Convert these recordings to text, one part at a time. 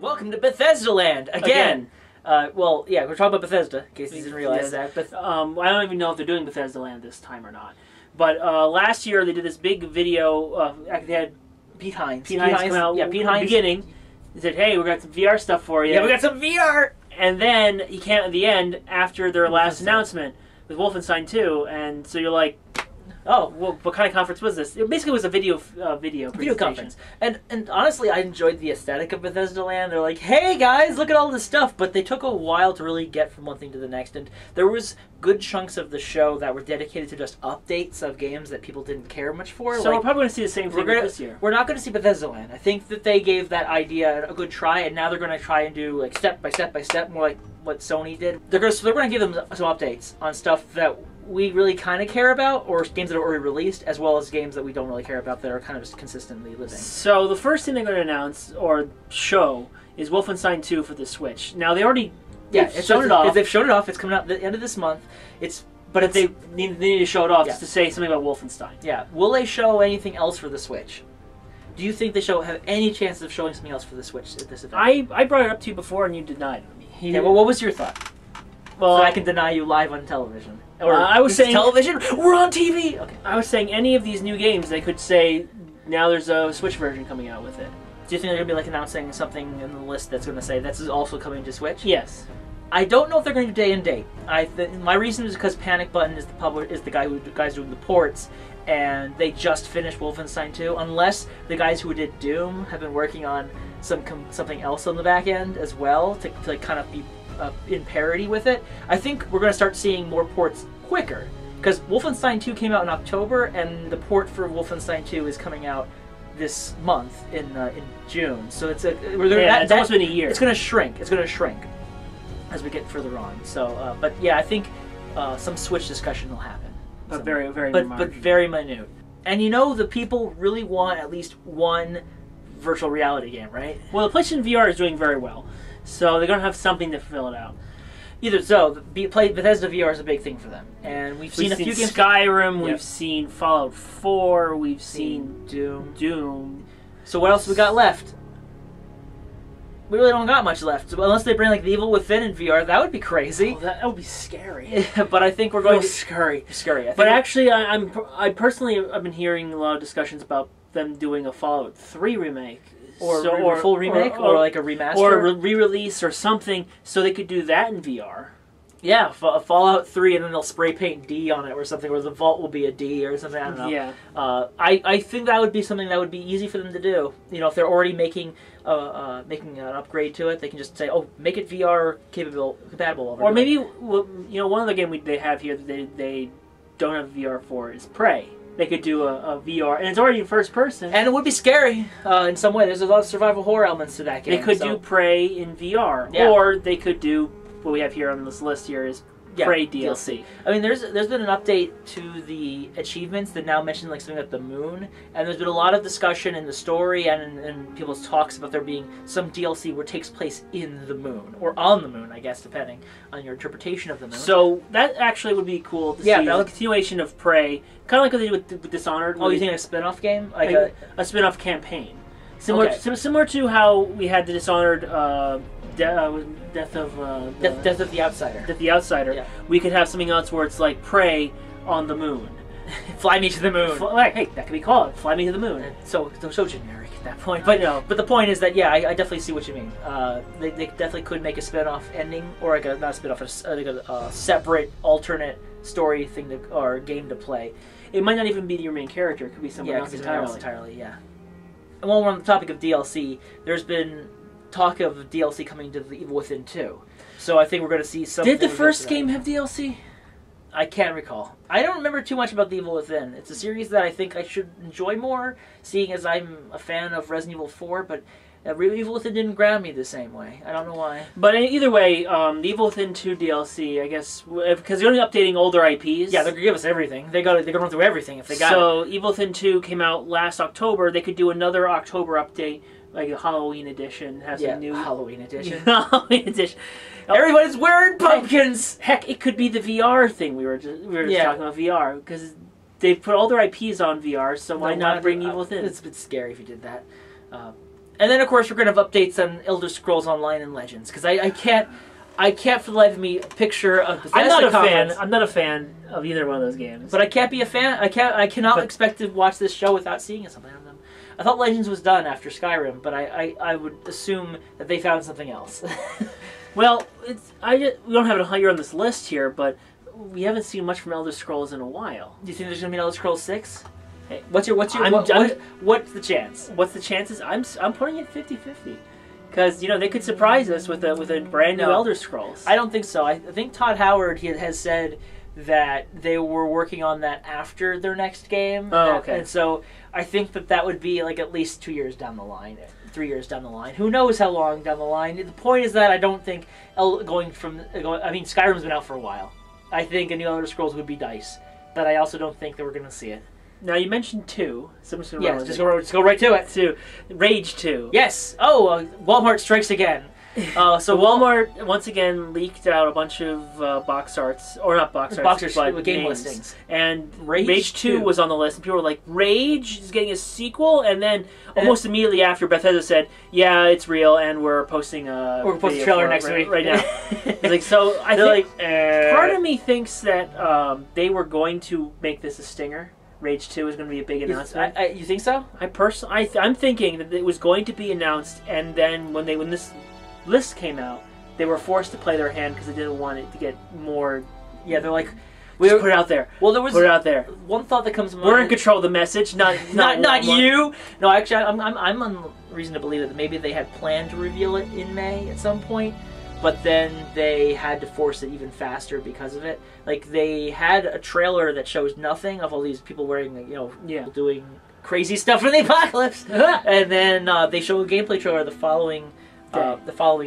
Welcome to Bethesdaland again. Well, yeah, we're talking about Bethesda, in case you didn't realize that. I don't even know if they're doing Bethesdaland this time or not. But last year they did this big video. They had Pete Hines. Pete Hines come out. Yeah, Pete Hines. Beginning. He said, "Hey, we got some VR stuff for you." Yeah, we got some VR. And then he came at the end after their last announcement with Wolfenstein 2, and so you're like, "Oh, well, what kind of conference was this?" It basically was a video conference. And honestly, I enjoyed the aesthetic of Bethesdaland. They're like, "Hey guys, look at all this stuff," but they took a while to really get from one thing to the next. And there was good chunks of the show that were dedicated to just updates of games that people didn't care much for. So we're probably going to see the same thing this year. We're not going to see Bethesdaland. I think that they gave that idea a good try, and now they're going to try and do like step by step by step, more like what Sony did. They're going to give them some updates on stuff that we really kind of care about, or games that are already released, as well as games that we don't really care about that are kind of just consistently living. So the first thing they're going to announce or show is Wolfenstein 2 for the Switch. Now they already they've shown it off. They've shown it off. It's coming out at the end of this month. But they need to show it off just to say something about Wolfenstein. Yeah. Will they show anything else for the Switch? Do you think they have any chances of showing something else for the Switch at this event? I brought it up to you before and you denied me. Yeah. Well, what was your thought? Well, so I can deny you live on television. Or I was saying television. We're on TV. Okay. I was saying any of these new games, they could say now there's a Switch version coming out with it. Do you think they're gonna be like announcing something in the list that's gonna say this is also coming to Switch? Yes. I don't know if they're going to do day and date. My reason is because Panic Button is the guys doing the ports, and they just finished Wolfenstein 2. Unless the guys who did Doom have been working on something else on the back end as well to like kind of be in parity with it. I think we're going to start seeing more ports quicker because Wolfenstein 2 came out in October, and the port for Wolfenstein 2 is coming out this month in June. So it's almost been a year. It's going to shrink. It's going to shrink as we get further on. So, but yeah, I think some Switch discussion will happen. But very very minute. And the people really want at least one virtual reality game, right? Well, the PlayStation VR is doing very well, so they're going to have something to fill it out. Either so, Bethesda VR is a big thing for them, and we've seen a few games. Skyrim, we've seen Fallout 4, we've seen Doom. So what else we got left? We really don't got much left. So unless they bring like The Evil Within in VR, that would be crazy. Oh, that would be scary. But I think we're going scary. But actually, I personally have been hearing a lot of discussions about them doing a Fallout 3 remake, or full remake, or like a remaster, or a re-release or something, so they could do that in VR. Yeah, Fallout 3, and then they'll spray paint D on it or something, or the vault will be a D or something. I don't know. Yeah. I think that would be something that would be easy for them to do. If they're already making an upgrade to it, they can just say, "Oh, make it VR compatible." Or maybe one other game they have here that they don't have VR for is Prey. They could do a VR, and it's already in first person, and it would be scary in some way. There's a lot of survival horror elements to that game. They could do Prey in VR, or they could do what we have here on this list here is Prey DLC. I mean, there's been an update to the achievements that now mention like something like the moon, and there's been a lot of discussion in the story and in people's talks about there being some DLC where it takes place in the moon or on the moon, I guess, depending on your interpretation of the moon. So that actually would be cool to see a continuation of Prey, kind of like what they did with Dishonored. Oh, you think a spin-off game, like a spin-off campaign, similar to how we had the Dishonored. Death of the Outsider. Death the Outsider. Yeah. We could have something else where it's like Prey on the moon. Fly me to the moon. Hey, that could be called Fly Me to the Moon. So generic at that point. But But the point is that I definitely see what you mean. They definitely could make a spin-off ending, or like not a spin-off, like a separate alternate story thing or game to play. It might not even be your main character. It could be someone else entirely. Yeah. And while we're on the topic of DLC, there's been talk of DLC coming to The Evil Within 2. So I think we're going to see something. Did the first game have DLC? I can't recall. I don't remember too much about The Evil Within. It's a series that I think I should enjoy more, seeing as I'm a fan of Resident Evil 4, but Evil Within didn't grab me the same way. I don't know why. But either way, The Evil Within 2 DLC, I guess, because they're only updating older IPs. Yeah, they're going to give us everything. They're going to run through everything if they got it. So Evil Within 2 came out last October. They could do another October update, like a Halloween edition, have some new Halloween edition. Halloween edition. Everybody's wearing pumpkins. Heck, it could be the VR thing we were just talking about VR, because they put all their IPs on VR, so why not bring Evil Within? It's a bit scary if you did that. And then, of course, we're going to have updates on Elder Scrolls Online and Legends, because I can't for the life of me picture a Bethesda conference. I'm not a fan of either one of those games. But I can't be a fan. I cannot expect to watch this show without seeing something on them. I thought Legends was done after Skyrim, but I would assume that they found something else. Well, we don't have it here on this list here, but we haven't seen much from Elder Scrolls in a while. Do you think there's going to be an Elder Scrolls 6? Hey, what's the chance? What's the chances? I'm putting it 50-50. Because, they could surprise us with a brand new Elder Scrolls. I don't think so. I think Todd Howard has said that they were working on that after their next game. Oh, okay. And so I think that would be like at least 2 years down the line, 3 years down the line. Who knows how long down the line. The point is that I don't think Skyrim's been out for a while. I think a new Elder Scrolls would be DICE. But I also don't think that we're going to see it. Now, you mentioned 2. So I'm just going to just go right to it. To Rage 2. Yes. Oh, Walmart strikes again. So Walmart once again leaked out a bunch of box arts, or not box arts, but game names. listings. And Rage 2 was on the list, and people were like, "Rage is getting a sequel," and then almost immediately after, Bethesda said, "Yeah, it's real, and we're posting a trailer next week right now." It's like, so I think part of me thinks that they were going to make this a stinger. Rage 2 is going to be a big announcement. You think so? I'm thinking that it was going to be announced, and then when this list came out, they were forced to play their hand because they didn't want it to get more. Yeah, they're like, put it out there. Well, there was put it out there. One thought that comes to mind. We're in control of the message, not you. No, actually, I'm on reason to believe that maybe they had planned to reveal it in May at some point, but then they had to force it even faster because of it. Like, they had a trailer that shows nothing of all these people wearing, people doing crazy stuff in the apocalypse, and then they show a gameplay trailer the following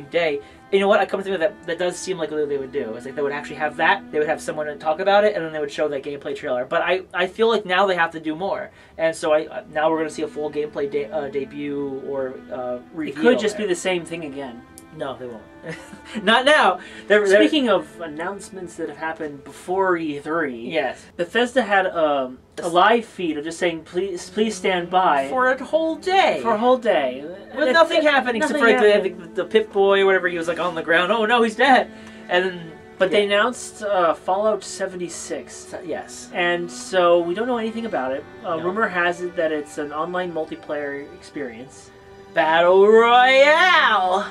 day. You know what? I come to think of that does seem like what they would do. It's like they would actually have that. They would have someone to talk about it, and then they would show that gameplay trailer. But I feel like now they have to do more, and so now we're going to see a full gameplay debut or reveal. It could just be the same thing again. No, they won't. Not now. Speaking of announcements that have happened before E3, yes, Bethesda had a live feed of just saying, please stand by. For a whole day. With nothing happening except for the Pip-Boy or whatever, he was like on the ground. Oh no, he's dead. And then, but they announced Fallout 76. Yes. And so we don't know anything about it. No. Rumor has it that it's an online multiplayer experience. Battle Royale!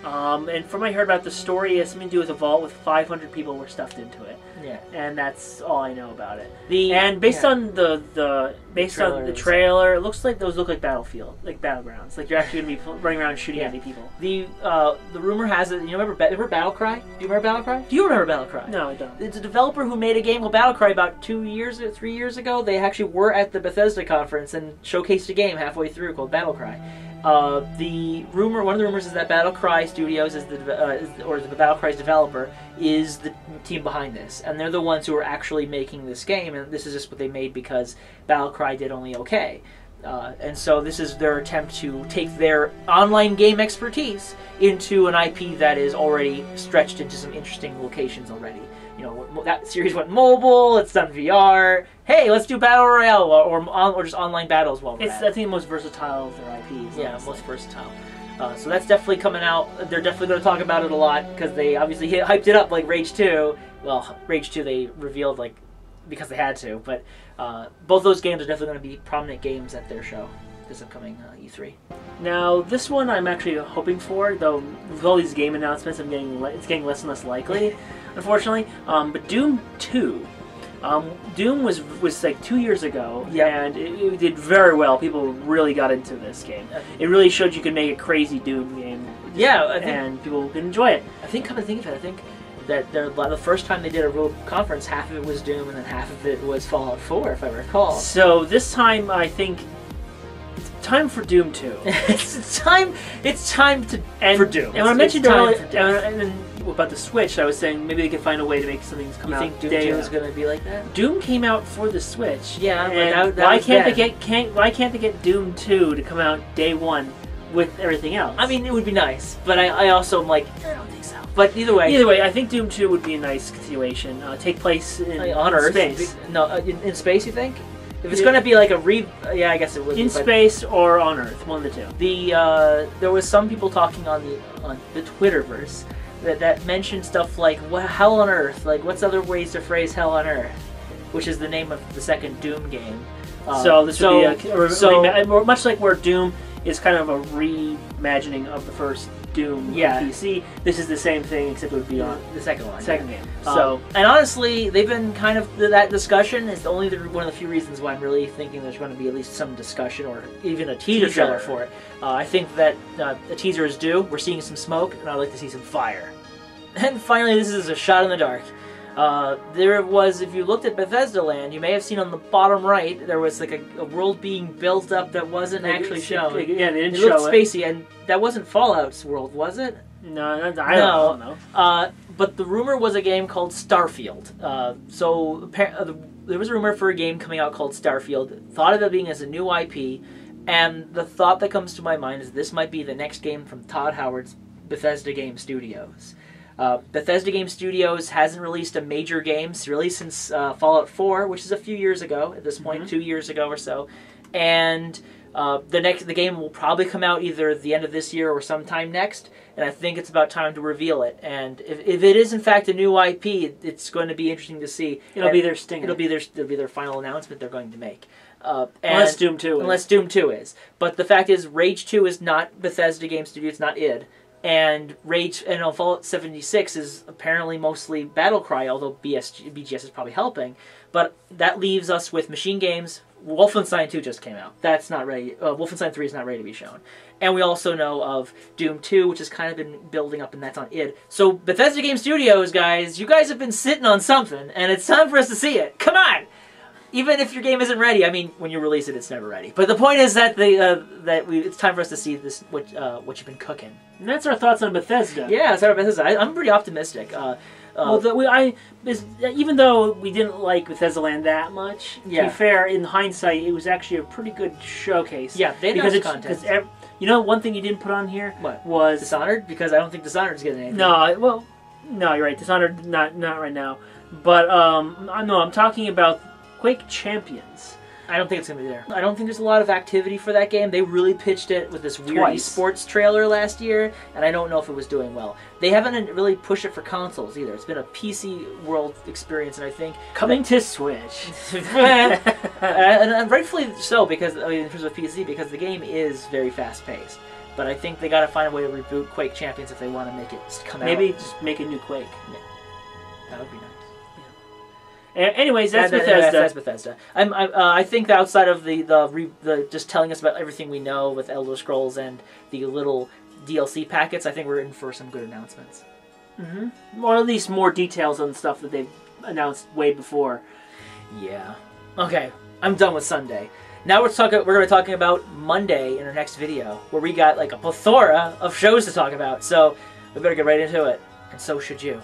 And from what I heard about the story, it has something to do with a vault with 500 people were stuffed into it. Yeah. And that's all I know about it. Based on the trailer, it looks like those look like battlegrounds. Like you're actually going to be running around shooting at people. The rumor has it. You remember Battlecry? Do you remember Battlecry? Do you remember Battlecry? No, I don't. It's a developer who made a game called Battlecry about 3 years ago. They actually were at the Bethesda conference and showcased a game halfway through called Battlecry. One of the rumors is that Battlecry Studios the Battlecry's developer is the team behind this, and they're the ones who are actually making this game. And this is just what they made because Battlecry did only okay, and so this is their attempt to take their online game expertise into an IP that is already stretched into some interesting locations already. That series went mobile. It's done VR. Hey, let's do Battle Royale or just online battles while we're at it. I think the most versatile of their IPs. Yeah, most versatile. So that's definitely coming out. They're definitely going to talk about it a lot because they obviously hyped it up like Rage 2. Well, Rage 2 they revealed because they had to, but both those games are definitely going to be prominent games at their show this upcoming E3. Now, this one I'm actually hoping for, though with all these game announcements, it's getting less and less likely, unfortunately. But Doom 2. Doom was like 2 years ago, and it did very well. People really got into this game. It really showed you could make a crazy Doom game. Yeah, and people could enjoy it. Come to think of it, I think that the first time they did a real conference, half of it was Doom and then half of it was Fallout 4, if I recall. So this time, I think it's time for Doom 2. It's time for Doom. And when I mentioned earlier about the Switch, I was saying maybe they could find a way to make something come out. You think Doom 2 is going to be like that? Doom came out for the Switch. Yeah, and why can't they get Doom 2 to come out day one with everything else? I mean, it would be nice, but I also am like, I don't think so. But either way, I think Doom 2 would be a nice continuation. Take place on Earth. space. No, in space, you think? If it's going to be like a yeah, I guess it would in be, space or on Earth, one of the two. There was some people talking on the Twitterverse that mentioned stuff like hell on Earth. Like, what's other ways to phrase hell on Earth, which is the name of the second Doom game. So this would be much like where Doom is kind of a reimagining of the first Doom on PC. This is the same thing, except it would be on the second one. Second game. So, and honestly, they've been kind of that discussion is only one of the few reasons why I'm really thinking there's going to be at least some discussion or even a teaser trailer for it. I think that a teaser is due. We're seeing some smoke, and I'd like to see some fire. And finally, this is a shot in the dark. There was, if you looked at Bethesdaland, you may have seen on the bottom right, there was like a world being built up that wasn't actually shown. Yeah, they didn't show it. It looked spacey, and that wasn't Fallout's world, was it? No, I don't know. But the rumor was a game called Starfield. There was a rumor for a game coming out called Starfield, thought of it being as a new IP, and the thought that comes to my mind is this might be the next game from Todd Howard's Bethesda Game Studios. Bethesda Game Studios hasn't released a major game really since Fallout 4, which is a few years ago at this point, 2 years ago or so. And the game will probably come out either at the end of this year or sometime next. And I think it's about time to reveal it. And if it is in fact a new IP, it's going to be interesting to see. It'll be their stinger. It'll be their final announcement they're going to make. Unless Doom 2 is. Unless Doom 2 is. But the fact is, Rage 2 is not Bethesda Game Studios. It's not id. And Fallout 76 is apparently mostly Battlecry, although BGS is probably helping. But that leaves us with Machine Games. Wolfenstein 2 just came out. That's not ready. Wolfenstein 3 is not ready to be shown. And we also know of Doom 2, which has kind of been building up, and that's on id. So Bethesda Game Studios, guys, you guys have been sitting on something, and it's time for us to see it. Come on! Even if your game isn't ready, I mean, when you release it, it's never ready. But the point is that it's time for us to see this what you've been cooking. And that's our thoughts on Bethesda. Yeah, that's our Bethesda. I'm pretty optimistic. Even though we didn't like Bethesdaland that much, to be fair, in hindsight, it was actually a pretty good showcase. Yeah, they announced content. You know, one thing you didn't put on here was Dishonored, because I don't think Dishonored's getting anything. No, you're right. Dishonored, not right now. But I'm talking about Quake Champions. I don't think it's going to be there. I don't think there's a lot of activity for that game. They really pitched it with this weird esports trailer last year, and I don't know if it was doing well. They haven't really pushed it for consoles either. It's been a PC world experience, and I think... Coming to Switch. and rightfully so, because in terms of PC, because the game is very fast-paced. But I think they got to find a way to reboot Quake Champions if they want to make it come out. Maybe just make a new Quake. Yeah. That would be nice. Anyways, that's Bethesda. That's Bethesda. I think that outside of the just telling us about everything we know with Elder Scrolls and the little DLC packets, I think we're in for some good announcements. Or at least more details on stuff that they've announced way before. Yeah. Okay, I'm done with Sunday. Now we're going to be talking about Monday in our next video, where we got like a plethora of shows to talk about. So we better get right into it, and so should you.